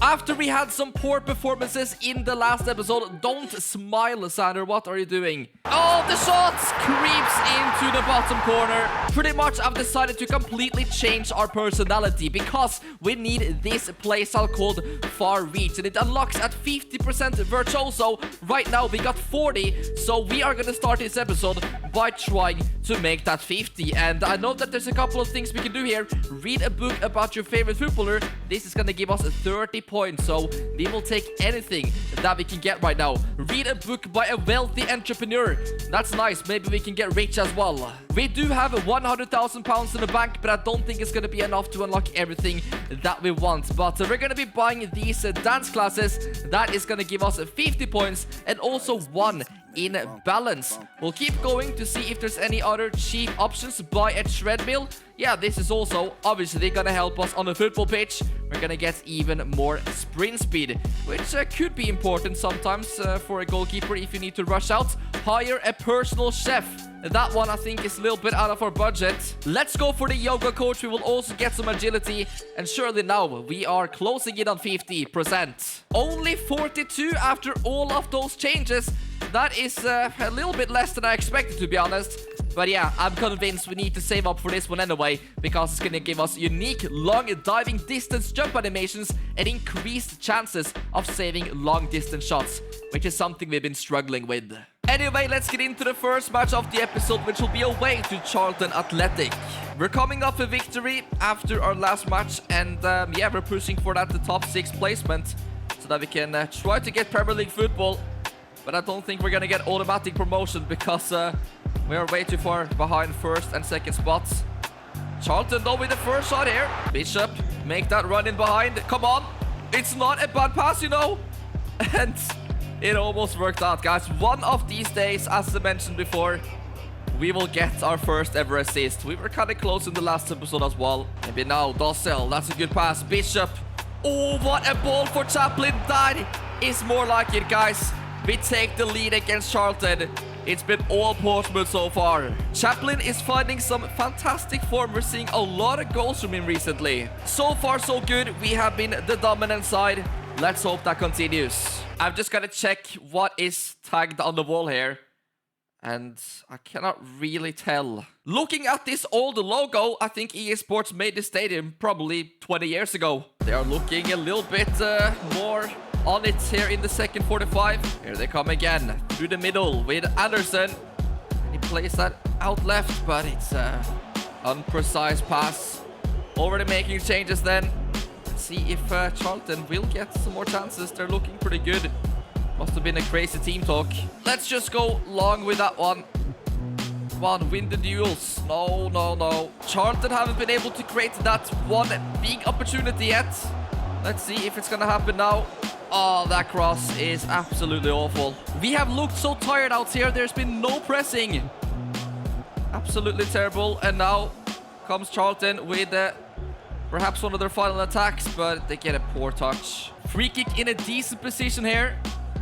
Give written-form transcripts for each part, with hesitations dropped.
After we had some poor performances in the last episode, don't smile, Sander. What are you doing? Oh, the shot creeps into the bottom corner. Pretty much, I've decided to completely change our personality because we need this playstyle called Far Reach, and it unlocks at 50% virtuoso. Right now, we got 40, so we are gonna start this episode by trying to make that 50. And I know that there's a couple of things we can do here. Read a book about your favorite footballer. This is gonna give us 30 points, so we will take anything that we can get right now. Read a book by a wealthy entrepreneur. That's nice. Maybe we can get rich as well. We do have 100,000 pounds in the bank, but I don't think it's gonna be enough to unlock everything that we want. But we're gonna be buying these dance classes. That is gonna give us 50 points and also 1 in balance. We'll keep going to see if there's any other cheap options. Buy a treadmill. Yeah, this is also obviously gonna help us on the football pitch. We're gonna get even more sprint speed, which could be important sometimes for a goalkeeper if you need to rush out. Hire a personal chef. That one I think is a little bit out of our budget. Let's go for the yoga coach. We will also get some agility, and surely now we are closing in on 50%. Only 42 after all of those changes. That is a little bit less than I expected, to be honest. But yeah, I'm convinced we need to save up for this one anyway, because it's gonna give us unique long diving distance jump animations and increased chances of saving long distance shots, which is something we've been struggling with. Anyway, let's get into the first match of the episode, which will be away to Charlton Athletic. We're coming off a victory after our last match, and yeah, we're pushing for that the top 6 placement so that we can try to get Premier League football. But I don't think we're gonna get automatic promotion because we are way too far behind first and second spots. Charlton though with the first shot here. Bishop, make that run in behind. Come on. It's not a bad pass, you know. And it almost worked out, guys. One of these days, as I mentioned before, we will get our first ever assist. We were kind of close in the last episode as well. Maybe now, Dossel. That's a good pass. Bishop. Oh, what a ball for Chaplin. That is more like it, guys. We take the lead against Charlton. It's been all Portsmouth so far. Chaplin is finding some fantastic form. We're seeing a lot of goals from him recently. So far, so good. We have been the dominant side. Let's hope that continues. I've just got to check what is tagged on the wall here. And I cannot really tell. Looking at this old logo, I think EA Sports made the stadium probably 20 years ago. They are looking a little bit more on it here in the second 45. Here they come again through the middle with Anderson. And he plays that out left, but it's an unprecise pass. Already making changes then. Let's see if Charlton will get some more chances. They're looking pretty good. Must have been a crazy team talk. Let's just go long with that one. Come on, win the duels. No, no, no. Charlton haven't been able to create that one big opportunity yet. Let's see if it's gonna happen now. Oh, that cross is absolutely awful. We have looked so tired out here. There's been no pressing. Absolutely terrible. And now comes Charlton with perhaps one of their final attacks, but they get a poor touch. Free kick in a decent position here.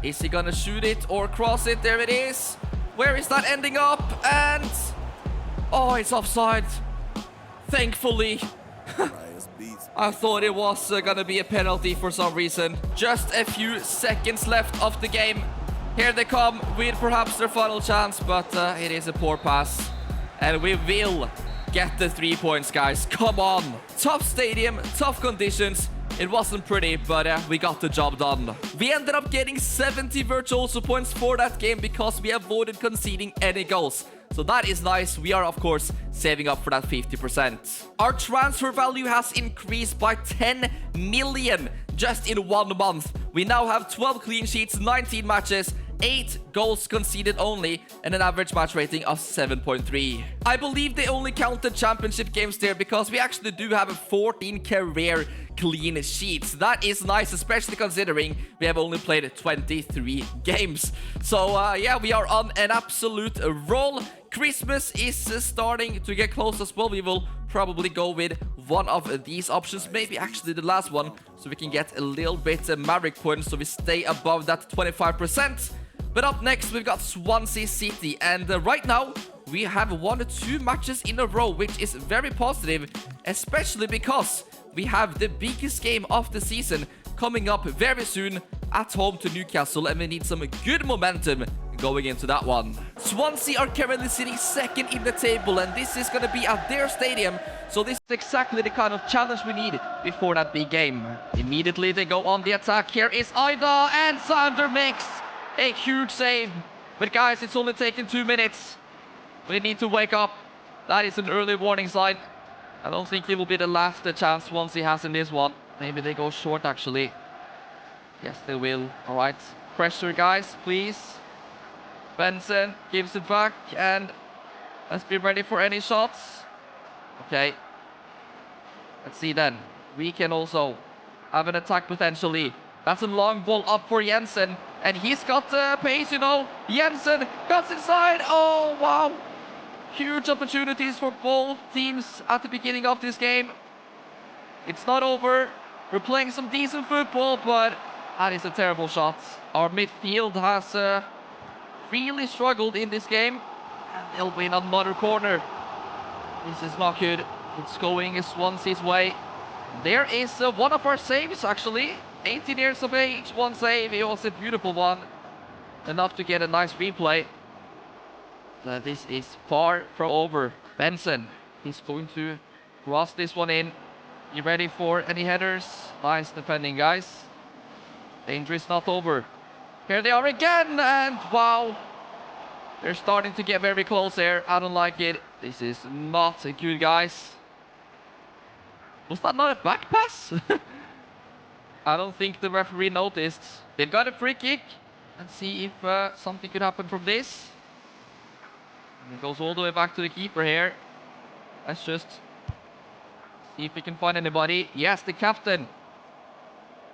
Is he gonna shoot it or cross it? There it is. Where is that ending up? And oh, it's offside. Thankfully. I thought it was gonna be a penalty for some reason. Just a few seconds left of the game. Here they come with perhaps their final chance, but it is a poor pass. And we will get the 3 points, guys. Come on. Tough stadium, tough conditions. It wasn't pretty, but we got the job done. We ended up getting 70 virtuoso points for that game because we avoided conceding any goals. So that is nice. We are, of course, saving up for that 50%. Our transfer value has increased by 10 million just in 1 month. We now have 12 clean sheets, 19 matches, 8 goals conceded only, and an average match rating of 7.3. I believe they only counted championship games there because we actually do have 14 career clean sheets. That is nice, especially considering we have only played 23 games. So yeah, we are on an absolute roll. Christmas is starting to get close as well. We will probably go with one of these options, maybe actually the last one, so we can get a little bit Maverick points so we stay above that 25%. But up next, we've got Swansea City, and right now, we have won 2 matches in a row, which is very positive, especially because we have the biggest game of the season coming up very soon at home to Newcastle, and we need some good momentum going into that one. Swansea are currently sitting second in the table, and this is going to be at their stadium, so this is exactly the kind of challenge we need before that big game. Immediately they go on the attack. Here is Ida, and Sander makes a huge save. But guys, it's only taken 2 minutes. We need to wake up. That is an early warning sign. I don't think it will be the last chance Swansea has in this one. Maybe they go short actually. Yes, they will. All right. Pressure, guys, please. Benson gives it back, and let's be ready for any shots. Okay. Let's see then. We can also have an attack potentially. That's a long ball up for Jensen, and he's got pace, you know. Jensen cuts inside. Oh, wow. Huge opportunities for both teams at the beginning of this game. It's not over. We're playing some decent football, but that is a terrible shot. Our midfield has really struggled in this game, and they'll win another corner. This is not good. It's going Swansea's way. There is one of our saves actually. 18 years of age, one save. It was a beautiful one, enough to get a nice replay. This is far from over. Benson, he's going to cross this one in. You ready for any headers? Nice defending, guys. Danger is not over. Here they are again, and wow. They're starting to get very close here. I don't like it. This is not good, guys. Was that not a back pass? I don't think the referee noticed. They've got a free kick. Let's see if something could happen from this. And it goes all the way back to the keeper here. Let's just see if we can find anybody. Yes, the captain.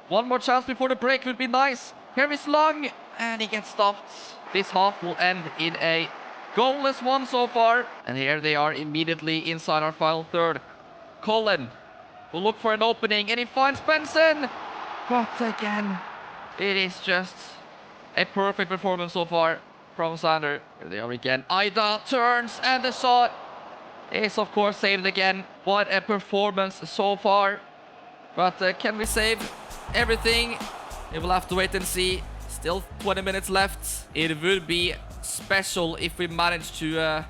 One more chance before the break would be nice. Here is Long, and he gets stopped. This half will end in a goalless one so far. And here they are immediately inside our final third. Colin will look for an opening, and he finds Benson. But again, it is just a perfect performance so far from Sander. Here they are again. Ida turns, and the shot is of course saved again. What a performance so far. But can we save everything? We will have to wait and see. Still 20 minutes left. It would be special if we manage to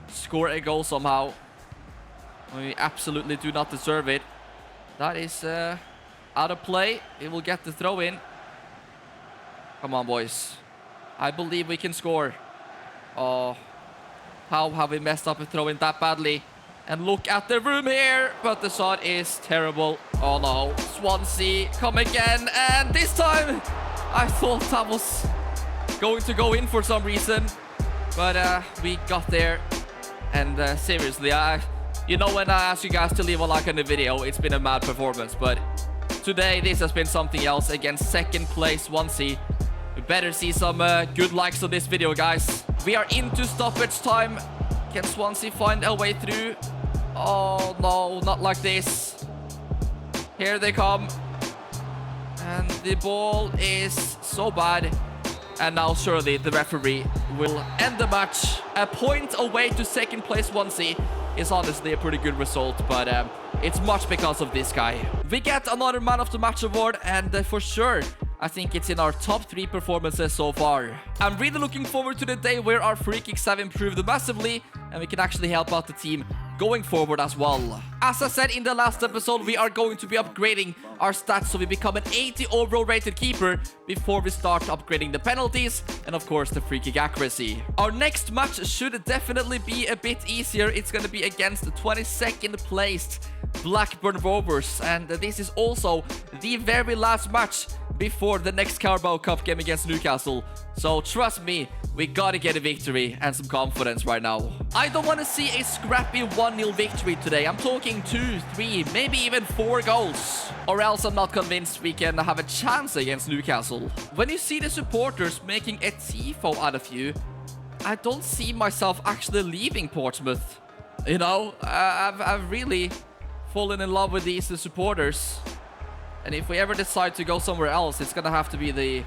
score a goal somehow. We absolutely do not deserve it. That is out of play. It will get the throw in. Come on, boys. I believe we can score. Oh, how have we messed up a throw in that badly? And look at the room here, but the shot is terrible. Oh no, Swansea, come again, and this time I thought that was going to go in for some reason, but we got there. And seriously, you know, when I ask you guys to leave a like on the video, it's been a mad performance, but today this has been something else against second place Swansea. We better see some good likes on this video, guys. We are into stoppage time. Can Swansea find a way through? Oh no, not like this. Here they come. And the ball is so bad. And now surely the referee will end the match. A point away to second place Swansea is honestly a pretty good result, but it's much because of this guy. We get another man of the match award, and for sure I think it's in our top 3 performances so far. I'm really looking forward to the day where our free kicks have improved massively and we can actually help out the team going forward as well. As I said in the last episode, we are going to be upgrading our stats so we become an 80 overall rated keeper before we start upgrading the penalties and of course the free kick accuracy. Our next match should definitely be a bit easier. It's going to be against the 22nd placed Blackburn Rovers, and this is also the very last match before the next Carabao Cup game against Newcastle. So trust me, we gotta get a victory and some confidence right now. I don't want to see a scrappy 1-0 victory today. I'm talking 2, 3, maybe even 4 goals. Or else I'm not convinced we can have a chance against Newcastle. When you see the supporters making a tifo out of you, I don't see myself actually leaving Portsmouth. You know, I've really fallen in love with these supporters. And if we ever decide to go somewhere else, it's gonna have to be the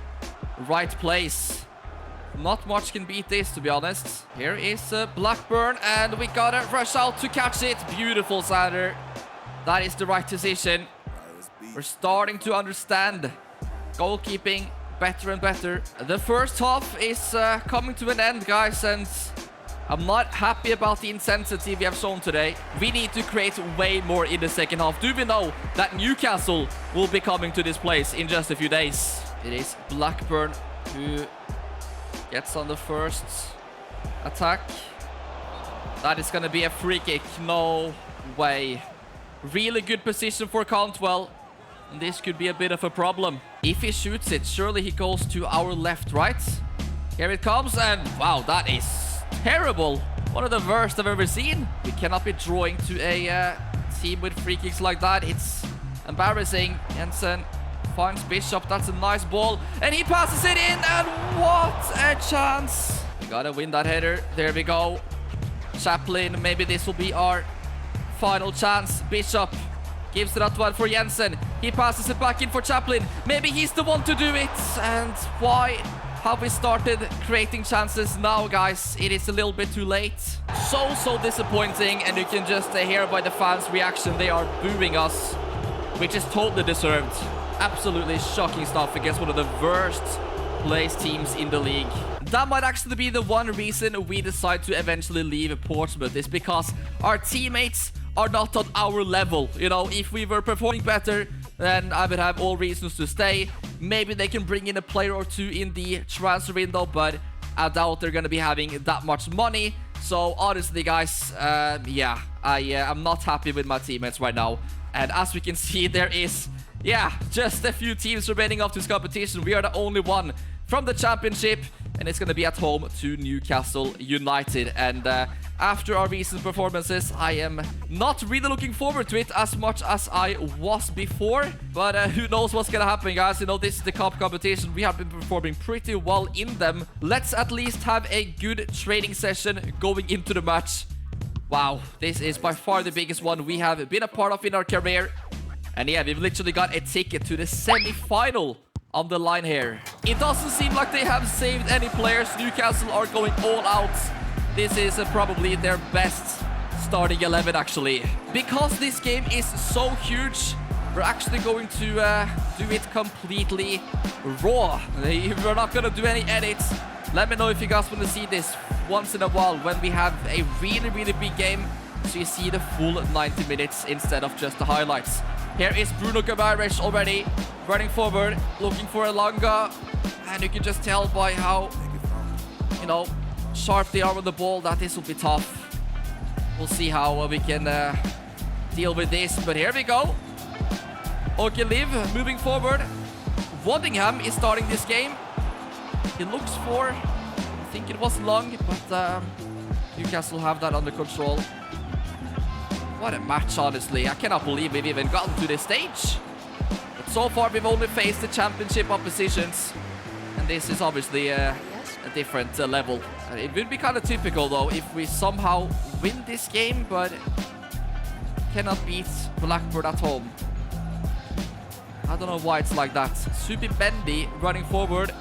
right place. Not much can beat this, to be honest. Here is Blackburn, and we gotta rush out to catch it. Beautiful, Sander. That is the right decision. We're starting to understand goalkeeping better and better. The first half is coming to an end, guys, and I'm not happy about the intensity we have shown today. We need to create way more in the second half. Do we know that Newcastle will be coming to this place in just a few days? It is Blackburn who gets on the first attack. That is going to be a free kick. No way. Really good position for Cantwell. This could be a bit of a problem. If he shoots it, surely he goes to our left, right? Here it comes, and wow, that is terrible. One of the worst I've ever seen. We cannot be drawing to a team with free kicks like that. It's embarrassing. Jensen finds Bishop. That's a nice ball. And he passes it in. And what a chance. We gotta win that header. There we go. Chaplin. Maybe this will be our final chance. Bishop gives it out for Jensen. He passes it back in for Chaplin. Maybe he's the one to do it. And why have we started creating chances now, guys? It is a little bit too late. So disappointing. And you can just hear by the fans' reaction. They are booing us, which is totally deserved. Absolutely shocking stuff against one of the worst placed teams in the league. That might actually be the one reason we decide to eventually leave Portsmouth, is because our teammates are not on our level. You know, if we were performing better, then I would have all reasons to stay. Maybe they can bring in a player or two in the transfer window, but I doubt they're going to be having that much money. So honestly, guys, yeah, I'm not happy with my teammates right now. And as we can see, there is, yeah, just a few teams remaining of this competition. We are the only one from the championship, and it's going to be at home to Newcastle United. And after our recent performances, I am not really looking forward to it as much as I was before. But who knows what's going to happen, guys. You know, this is the cup competition. We have been performing pretty well in them. Let's at least have a good training session going into the match. Wow, this is by far the biggest one we have been a part of in our career. And yeah, we've literally got a ticket to the semi-final on the line here. It doesn't seem like they have saved any players. Newcastle are going all out. This is probably their best starting 11, actually. Because this game is so huge, we're actually going to do it completely raw. We're not going to do any edits. Let me know if you guys want to see this once in a while when we have a really big game, so you see the full 90 minutes instead of just the highlights. Here is Bruno Guimaraes already running forward, looking for Elanga. And you can just tell by how, you know, sharp they are with the ball that this will be tough. We'll see how we can deal with this. But here we go. Okay, Liv moving forward. Waddingham is starting this game. He looks for, I think it was Long, but Newcastle have that under control. What a match, honestly. I cannot believe we've even gotten to this stage. But so far, we've only faced the championship oppositions. And this is obviously a different level. It would be kind of typical, though, if we somehow win this game, but cannot beat Blackburn at home. I don't know why it's like that. Subi Bendy running forward.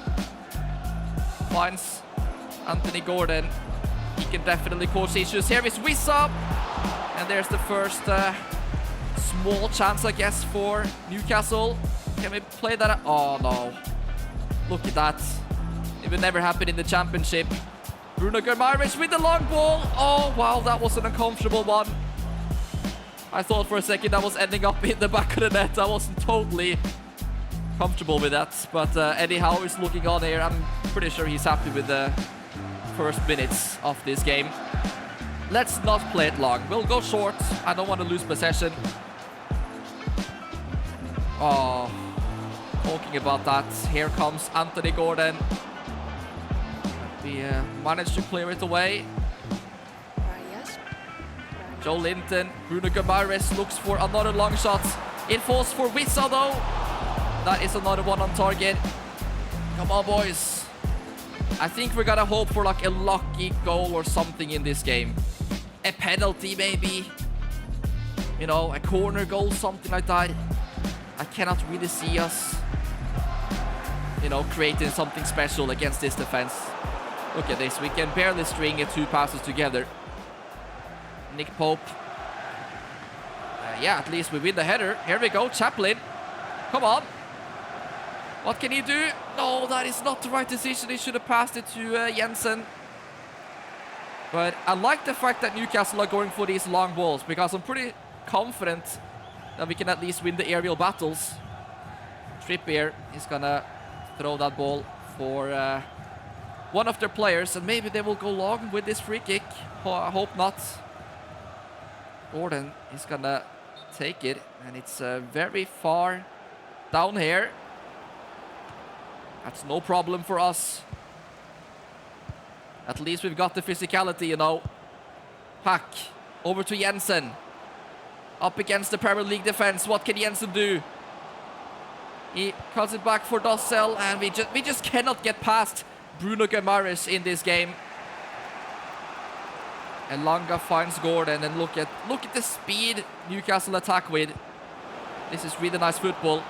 Finds Anthony Gordon. He can definitely cause issues. Here is Wissa. And there's the first small chance, I guess, for Newcastle. Can we play that? Oh, no. Look at that. It would never happen in the championship. Bruno Guimaraes with the long ball. Oh, wow, that was an uncomfortable one. I thought for a second that was ending up in the back of the net. I wasn't totally comfortable with that. But Eddie Howe is looking on here. I'm pretty sure he's happy with the first minutes of this game. Let's not play it long. We'll go short. I don't want to lose possession. Oh, talking about that. Here comes Anthony Gordon. We managed to clear it away. Joe Linton. Bruno Guimaraes looks for another long shot. It falls for Wissa, though. That is another one on target. Come on, boys. I think we're gonna hope for like a lucky goal or something in this game. A penalty, maybe. You know, a corner goal, something like that. I cannot really see us, you know, creating something special against this defense. Look at this. We can barely string two passes together. Nick Pope. Yeah, at least we win the header. Here we go. Chaplin Come on. What can he do? No, that is not the right decision. He should have passed it to Jensen. But I like the fact that Newcastle are going for these long balls, because I'm pretty confident that we can at least win the aerial battles. Trippier is gonna throw that ball for one of their players, and maybe they will go long with this free kick. Oh, I hope not. Gordon is gonna take it, and it's very far down here. That's no problem for us. At least we've got the physicality, you know. Hack over to Jensen. Up against the Premier League defense. What can Jensen do? He cuts it back for Dossel, and we just cannot get past Bruno Guimaraes in this game. And Langa finds Gordon, and look at the speed Newcastle attack with. This is really nice football.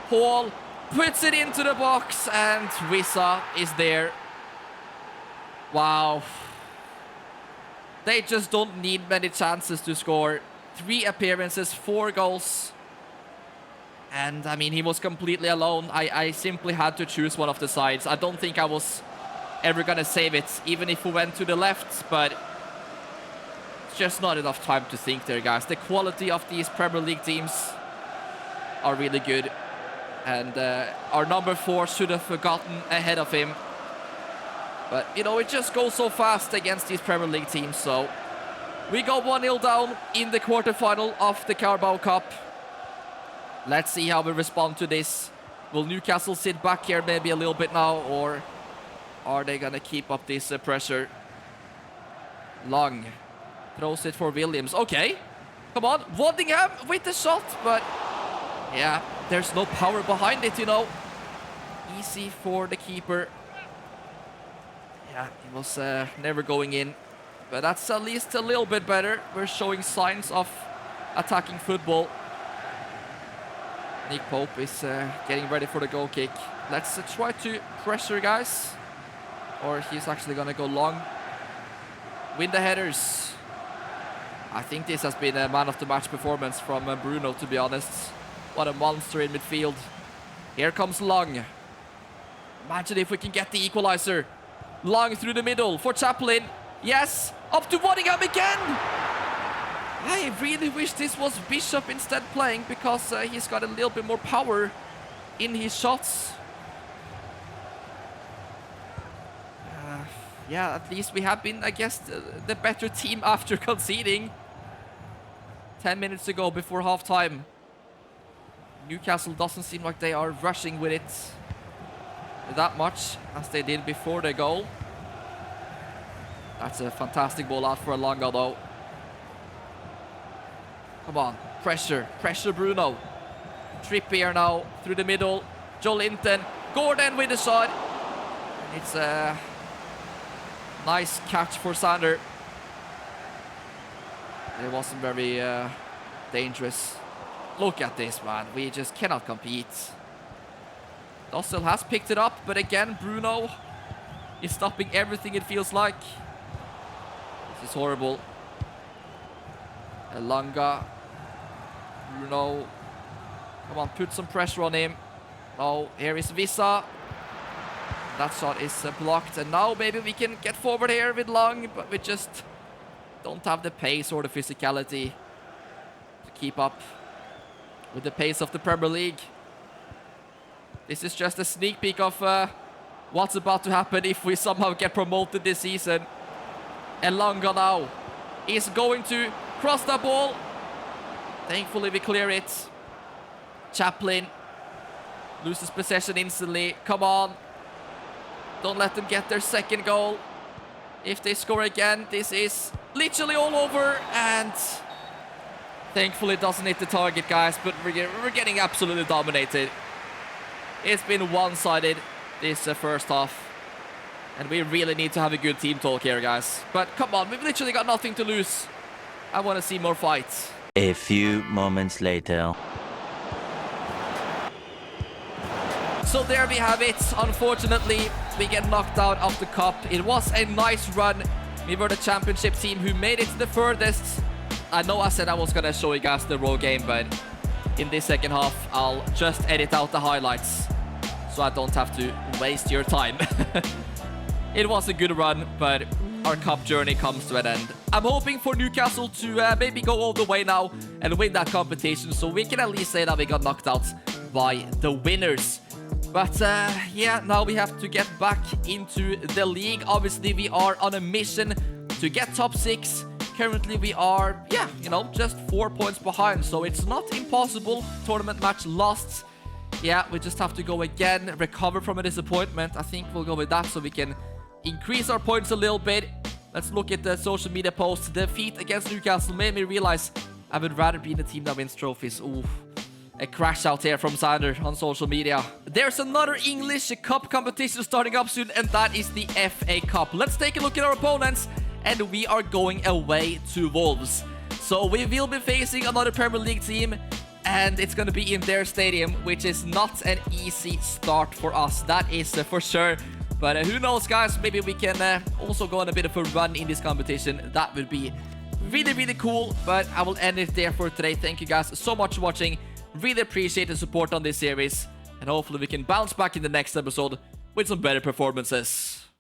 Hall puts it into the box, and Wissa is there. Wow. They just don't need many chances to score. 3 appearances, 4 goals. And, I mean, he was completely alone. I simply had to choose one of the sides. I don't think I was ever going to save it, even if we went to the left. But it's just not enough time to think there, guys. The quality of these Premier League teams are really good. And our number 4 should have gotten ahead of him. But, you know, it just goes so fast against these Premier League teams. So we go 1-0 down in the quarterfinal of the Carabao Cup. Let's see how we respond to this. Will Newcastle sit back here maybe a little bit now, or are they going to keep up this pressure? Long throws it for Williams. Okay, come on. Waddingham with the shot, but yeah, there's no power behind it, you know. Easy for the keeper. Yeah, it was never going in. But that's at least a little bit better. We're showing signs of attacking football. Nick Pope is getting ready for the goal kick. Let's try to pressure, guys. Or he's actually going to go long. Win the headers. I think this has been a man of the match performance from Bruno, to be honest. What a monster in midfield. Here comes Long. Imagine if we can get the equalizer. Long through the middle for Chaplin. Yes, up to Waddingham again. I really wish this was Bishop instead playing, because he's got a little bit more power in his shots. Yeah, at least we have been, I guess, the better team after conceding. 10 minutes to go before half-time. Newcastle doesn't seem like they are rushing with it that much as they did before the goal. That's a fantastic ball out for Alonga, though. Come on, pressure Bruno. Trippier now through the middle. Joe Linton, Gordon with the shot. It's a nice catch for Sander. It wasn't very dangerous. Look at this, man. We just cannot compete. Dossel has picked it up, but again, Bruno is stopping everything, it feels like. This is horrible. Elanga. Bruno. Come on, put some pressure on him. Oh, here is Wissa. That shot is blocked. And now maybe we can get forward here with Long, but we just don't have the pace or the physicality to keep up with the pace of the Premier League. This is just a sneak peek of what's about to happen if we somehow get promoted this season. Elanga now is going to cross the ball. Thankfully we clear it. Chaplin loses possession instantly. Come on. Don't let them get their second goal. If they score again, this is literally all over. And thankfully it doesn't hit the target, guys. But we're getting absolutely dominated. It's been one-sided this first half. And we really need to have a good team talk here, guys. But come on, we've literally got nothing to lose. I want to see more fights. A few moments later. So there we have it. Unfortunately, we get knocked out of the cup. It was a nice run. We were the championship team who made it the furthest. I know I said I was going to show you guys the raw game, but in this second half. I'll just edit out the highlights so I don't have to waste your time. It was a good run, but our cup journey comes to an end. I'm hoping for Newcastle to maybe go all the way now and win that competition, so we can at least say that we got knocked out by the winners. But yeah, now we have to get back into the league. Obviously, we are on a mission to get top 6. Currently, we are, yeah, you know, just 4 points behind, so it's not impossible. Tournament match lost. Yeah, we just have to go again, recover from a disappointment. I think we'll go with that so we can increase our points a little bit. Let's look at the social media posts. The defeat against Newcastle made me realize I would rather be in a team that wins trophies. Ooh, a crash out here from Sander on social media. There's another English Cup competition starting up soon, and that is the FA Cup. Let's take a look at our opponents, and we are going away to Wolves. So we will be facing another Premier League team, and it's going to be in their stadium, which is not an easy start for us. That is for sure. But who knows, guys? Maybe we can also go on a bit of a run in this competition. That would be really, really cool. But I will end it there for today. Thank you guys so much for watching. Really appreciate the support on this series. And hopefully we can bounce back in the next episode with some better performances.